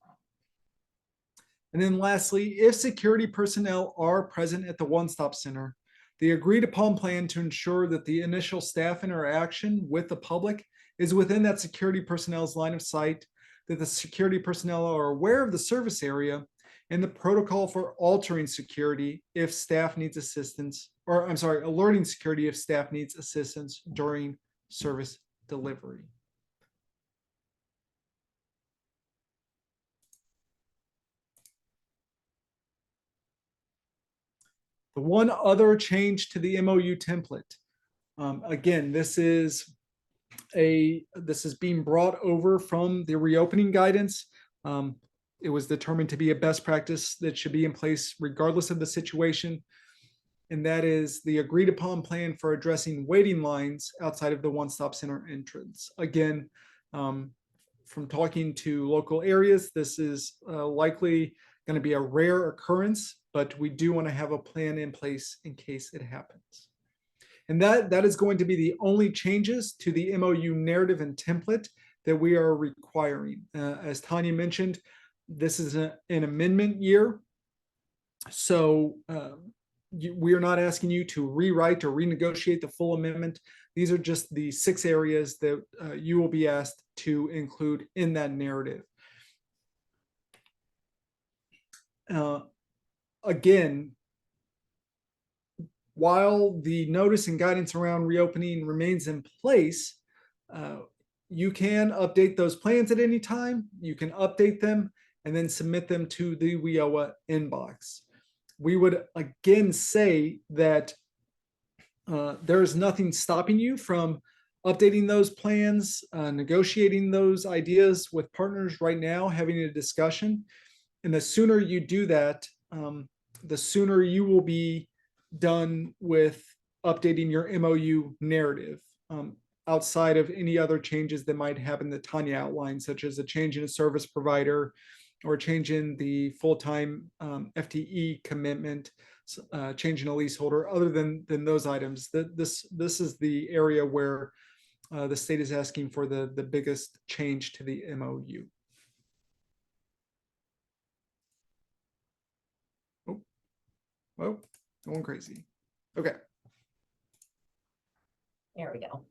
And then lastly, if security personnel are present at the one-stop center, the agreed upon plan to ensure that the initial staff interaction with the public is within that security personnel's line of sight, that the security personnel are aware of the service area, and the protocol for altering security if staff needs assistance, or I'm sorry, alerting security if staff needs assistance during service delivery. The one other change to the MOU template, again, this is being brought over from the reopening guidance. It was determined to be a best practice that should be in place regardless of the situation. And that is the agreed upon plan for addressing waiting lines outside of the one-stop center entrance. Again, from talking to local areas, this is likely going to be a rare occurrence, but we do want to have a plan in place in case it happens. And that is going to be the only changes to the MOU narrative and template that we are requiring. As Tanya mentioned, this is an amendment year. So we are not asking you to rewrite or renegotiate the full amendment. These are just the 6 areas that you will be asked to include in that narrative. Again, while the notice and guidance around reopening remains in place, you can update those plans at any time. You can update them and then submit them to the WIOA inbox. We would again say that there is nothing stopping you from updating those plans, negotiating those ideas with partners right now, having a discussion. And the sooner you do that, the sooner you will be done with updating your MOU narrative, outside of any other changes that might happen that Tanya outlined, such as a change in a service provider or a change in the full-time FTE commitment, change in a leaseholder. Other than those items, this is the area where the state is asking for the biggest change to the MOU. Oh, going crazy. Okay. There we go.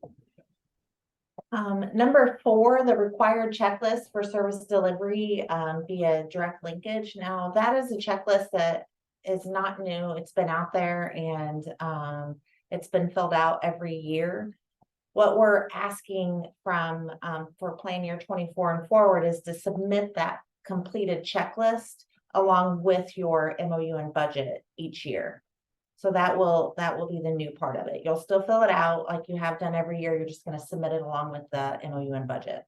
Number 4, the required checklist for service delivery via direct linkage. Now, that is a checklist that is not new. It's been out there and it's been filled out every year. What we're asking from for plan year 24 and forward is to submit that completed checklist along with your MOU and budget each year. So that will be the new part of it. You'll still fill it out like you have done every year. You're just going to submit it along with the MOU and budget.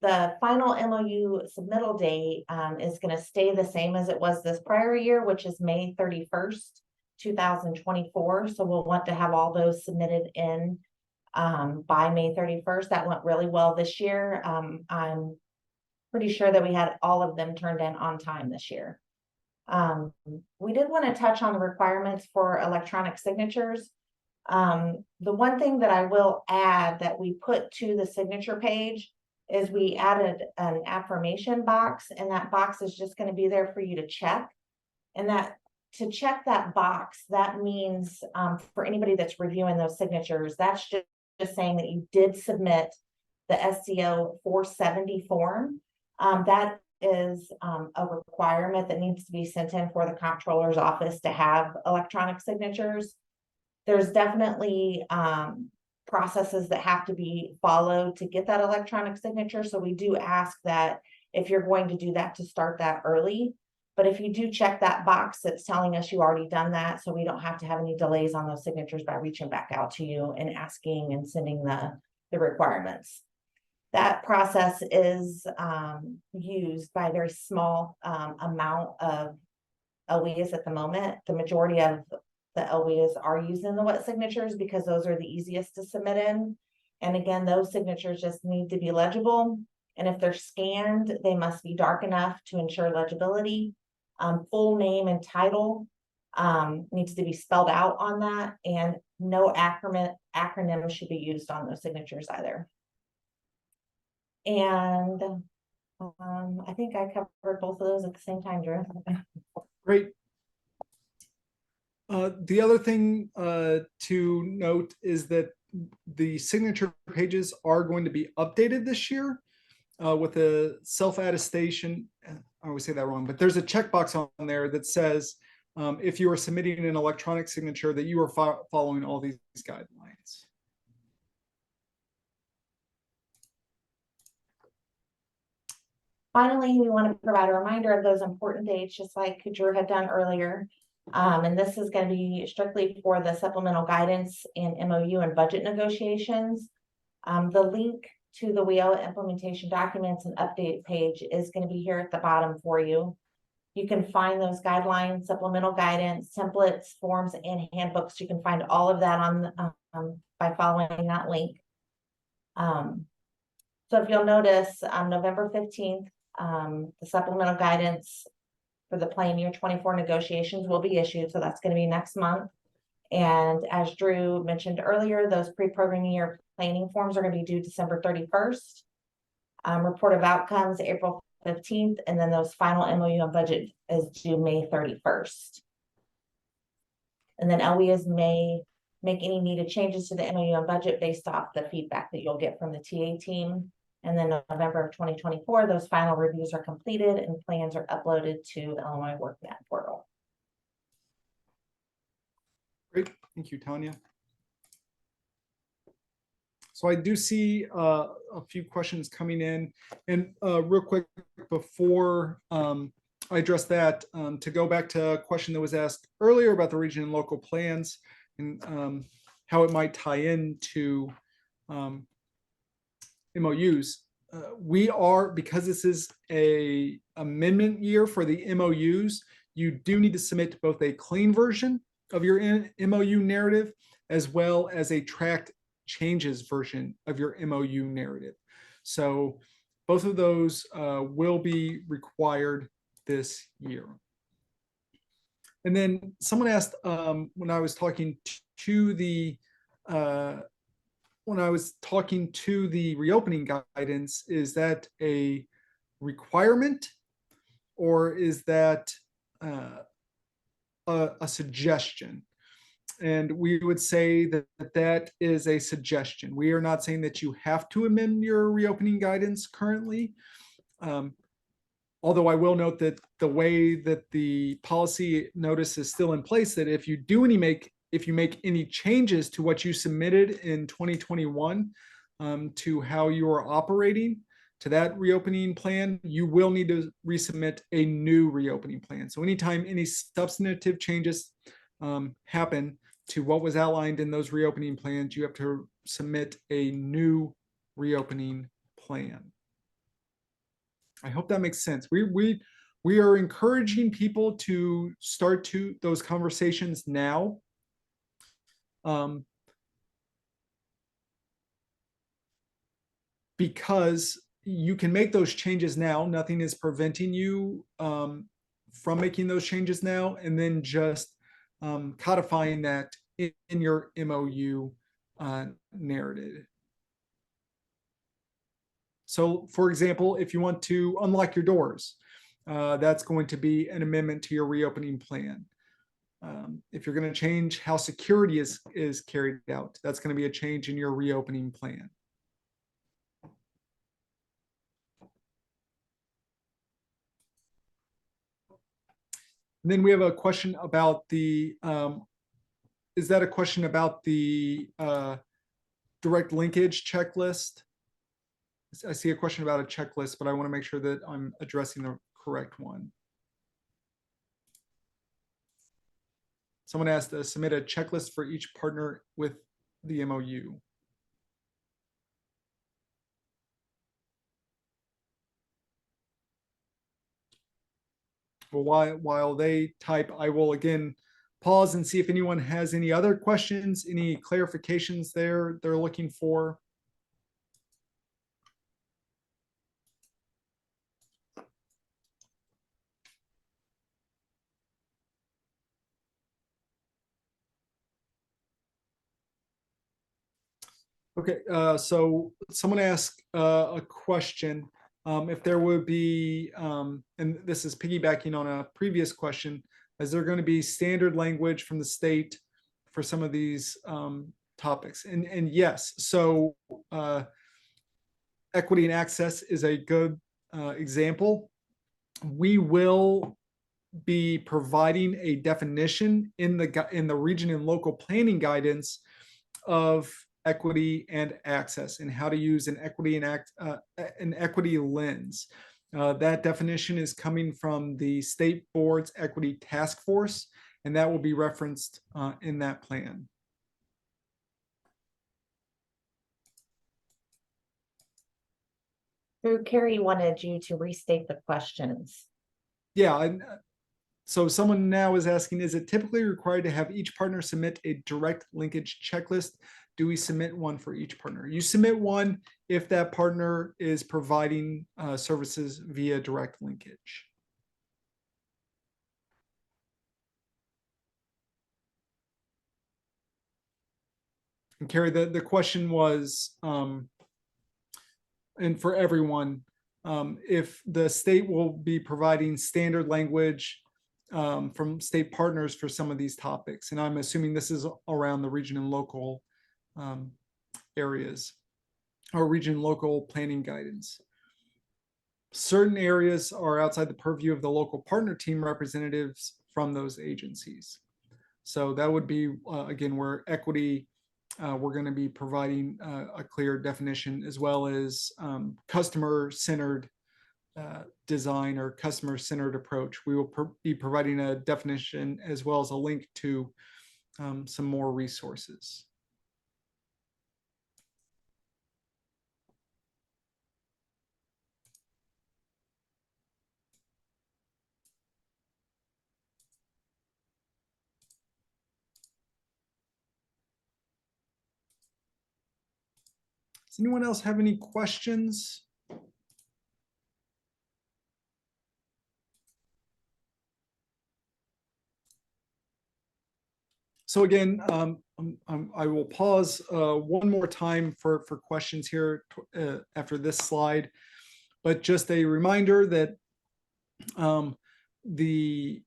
The final MOU submittal date is going to stay the same as it was this prior year, which is May 31st, 2024. So we'll want to have all those submitted in by May 31st. That went really well this year. I'm pretty sure that we had all of them turned in on time this year. We did want to touch on the requirements for electronic signatures. The one thing that I will add that we put to the signature page is we added an affirmation box, and that box is just going to be there for you to check. And that to check that box, that means for anybody that's reviewing those signatures, that's just saying that you did submit the SCO 470 form. That is a requirement that needs to be sent in for the comptroller's office to have electronic signatures. There's definitely processes that have to be followed to get that electronic signature. So we do ask that if you're going to do that, to start that early. But if you do check that box that's telling us you already done that, so we don't have to have any delays on those signatures by reaching back out to you and asking and sending the requirements. That process is used by a very small amount of LWIAs at the moment. The majority of the LWIAs are using the wet signatures because those are the easiest to submit in. And again, those signatures just need to be legible. And if they're scanned, they must be dark enough to ensure legibility. Full name and title needs to be spelled out on that, and no acronym should be used on those signatures either. And I think I covered both of those at the same time, Drew. Great. The other thing to note is that the signature pages are going to be updated this year with a self-attestation. I always say that wrong, but there's a checkbox on there that says if you are submitting an electronic signature that you are following all these guidelines. Finally, we want to provide a reminder of those important dates, just like Drew had done earlier. And this is going to be strictly for the supplemental guidance and MOU and budget negotiations. The link to the WIOA implementation documents and update page is going to be here at the bottom for you. You can find those guidelines, supplemental guidance, templates, forms, and handbooks. You can find all of that on by following that link. So if you'll notice, on November 15th, the supplemental guidance for the plan year 24 negotiations will be issued. So that's going to be next month. And as Drew mentioned earlier, those pre-programming year planning forms are going to be due December 31st. Report of outcomes April 15th, and then those final MOU and budget is due May 31st. And then LWIAs may make any needed changes to the MOU and budget based off the feedback that you'll get from the TA team. And then November of 2024, those final reviews are completed and plans are uploaded to the Illinois WorkNet portal. Great, thank you, Tanya. So I do see a few questions coming in, and real quick before I address that, to go back to a question that was asked earlier about the region and local plans and how it might tie into MOUs. We are, because this is a amendment year for the MOUs, you do need to submit both a clean version of your MOU narrative as well as a tracked changes version of your MOU narrative. So both of those will be required this year. And then someone asked when I was talking to the reopening guidance, is that a requirement or is that a suggestion? And we would say that that is a suggestion. We are not saying that you have to amend your reopening guidance currently. Although I will note that the way that the policy notice is still in place, that if you make any changes to what you submitted in 2021 to how you are operating to that reopening plan, you will need to resubmit a new reopening plan. So anytime any substantive changes happen to what was outlined in those reopening plans, you have to submit a new reopening plan. I hope that makes sense. We are encouraging people to start those conversations now. Because you can make those changes now. Nothing is preventing you from making those changes now, and then just codifying that in your MOU narrative. So for example, if you want to unlock your doors, that's going to be an amendment to your reopening plan. If you're going to change how security is carried out, that's going to be a change in your reopening plan. And then we have a question about the, is that a question about the direct linkage checklist? I see a question about a checklist, but I want to make sure that I'm addressing the correct one. Someone asked to submit a checklist for each partner with the MOU. Well, while they type, I will again pause and see if anyone has any other questions, any clarifications they're looking for. Okay, so someone asked a question. If there would be, and this is piggybacking on a previous question, is there going to be standard language from the state for some of these topics? And yes, so equity and access is a good example. We will be providing a definition in the region and local planning guidance of equity and access and how to use an equity lens. That definition is coming from the State Board's Equity Task Force, and that will be referenced in that plan. Drew, Carrie wanted you to restate the questions. Yeah, so someone now is asking, is it typically required to have each partner submit a direct linkage checklist? Do we submit one for each partner? You submit one if that partner is providing services via direct linkage. And Carrie, the question was, and for everyone, if the state will be providing standard language from state partners for some of these topics. And I'm assuming this is around the region and local areas or region local planning guidance. Certain areas are outside the purview of the local partner team representatives from those agencies. So that would be, again, where equity, we're going to be providing a clear definition, as well as customer-centered design or customer-centered approach. We will be providing a definition as well as a link to some more resources. Does anyone else have any questions? So again, I will pause one more time for questions here after this slide, but just a reminder that the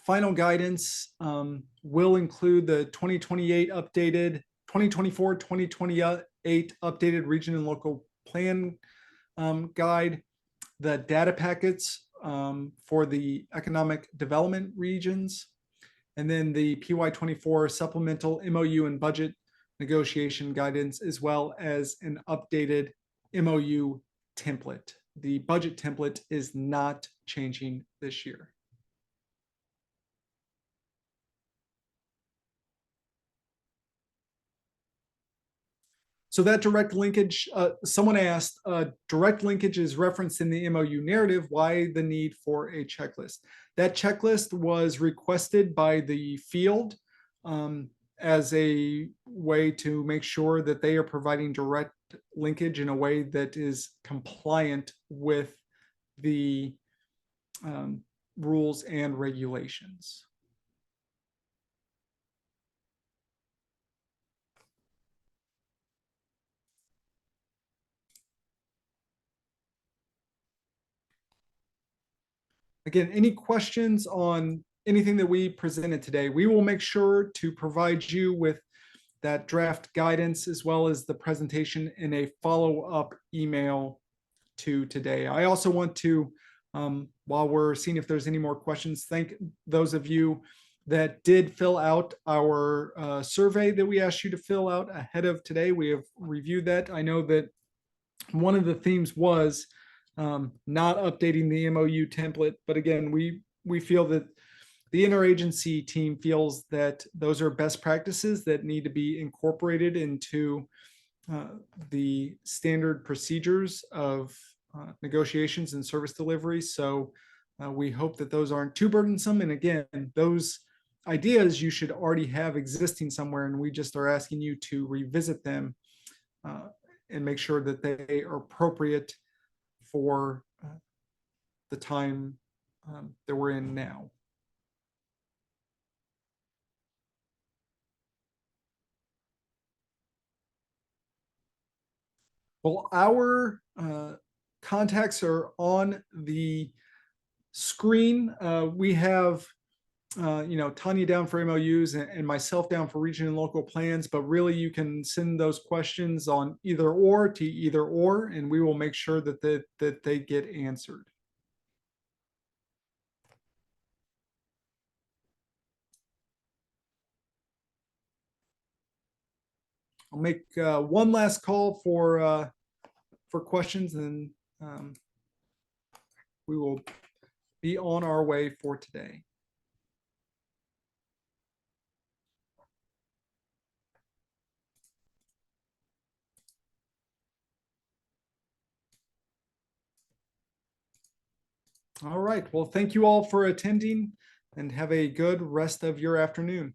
final guidance will include the 2028 updated, 2024, 2028 updated region and local plan guide, the data packets for the economic development regions, and then the PY24 supplemental MOU and budget negotiation guidance, as well as an updated MOU template. The budget template is not changing this year. So that direct linkage, someone asked, direct linkage is referenced in the MOU narrative. Why the need for a checklist? That checklist was requested by the field as a way to make sure that they are providing direct linkage in a way that is compliant with the rules and regulations. Again, any questions on anything that we presented today? We will make sure to provide you with that draft guidance as well as the presentation in a follow-up email to today. I also want to, while we're seeing if there's any more questions, thank those of you that did fill out our survey that we asked you to fill out ahead of today. We have reviewed that. I know that one of the themes was not updating the MOU template, but again, we feel that the interagency team feels that those are best practices that need to be incorporated into the standard procedures of negotiations and service delivery. So we hope that those aren't too burdensome. And again, those ideas you should already have existing somewhere, and we just are asking you to revisit them and make sure that they are appropriate for the time that we're in now. Well, our contacts are on the screen. We have Tanya down for MOUs and myself down for region and local plans, but really you can send those questions on either or to either or, and we will make sure that they get answered. I'll make one last call for questions, and we will be on our way for today. All right. Well, thank you all for attending, and have a good rest of your afternoon.